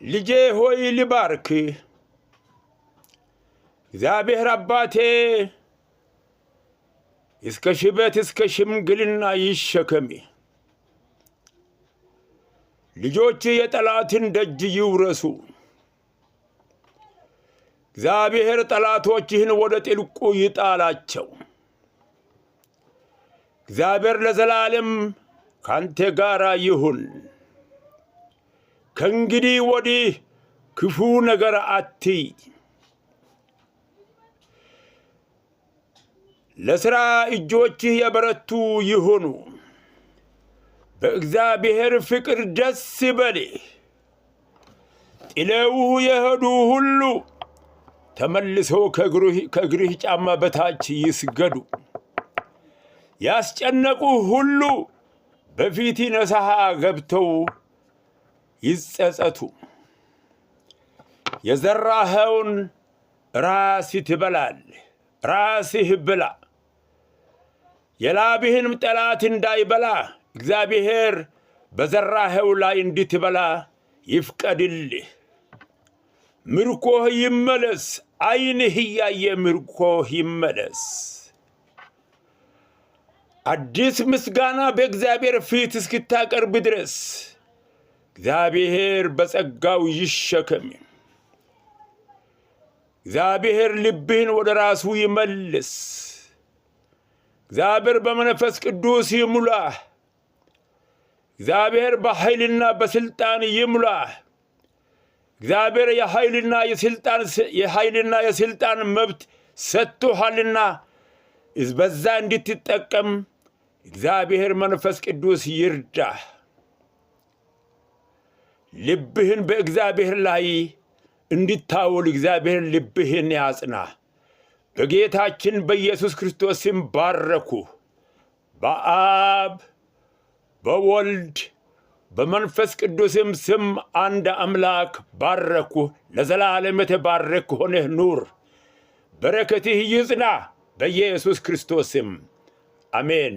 ልጄ ሆይ ልባርክ እግዚአብሔር አባቴ እስከ ሽበት እስከ ሽምግልና ይሸከሚ ልጆች የጠላትን ደጅ ይውረሱ እግዚአብሔር ጠላቶችህን ወደ ጥልቁ ይጣላቸው እግዚአብሔር ለዘላለም ካንተ ጋር ይሁን ከእንግዲህ ወዲህ ክፉ ነገር አትይ ለሥራ እጆችህ የበረቱ ይሁኑ በእግዚአብሔር ፍቅር ደስ ይበልህ ጥለውህ የሄዱ ሁሉ ተመልሰው ከእግርህ ጫማ በታች ይስገዱ ያስጨነቁህ ሁሉ በፊት ንስሐ ገብተው ይጸጸቱ የዘራኸውን ራስህ ትበላለህ ራስህ ብላ የላብህንም ጠላት እንዳይበላ እግዚአብሔር በዘራኸው ላይ እንድትበላ ይፍቀድልህ ምርኮህ ይመለስ ዓይንህ ያየ ምርኮህ ይመለስ አዲስ ምስጋና በእግዚአብሔር ፊት እስክታቀርብ ድረስ እግዚአብሔር በጸጋው ይሸከም እግዚአብሔር ልብህን ወደ ራሱ ይመልስ እግዚአብሔር በመንፈስ ቅዱስ ይሙላህ እግዚአብሔር በኃይልና በስልጣን ይሙላህ እግዚአብሔር የኃይልና የስልጣን መብት ሰጥቶሃልና በዛ እንድትጠቀም እግዚአብሔር መንፈስ ቅዱስ ይርዳህ ልብህን በእግዚአብሔር ላይ እንድታውል እግዚአብሔር ልብህን ያጽና በጌታችን በኢየሱስ ክርስቶስ ስም ባረኩ በአብ በወልድ በመንፈስ ቅዱስም ስም አንድ አምላክ ባረኩ ለዘላለም የተባረክ ሆነህ ኑር በረከትህ ይጽና በኢየሱስ ክርስቶስ ስም አሜን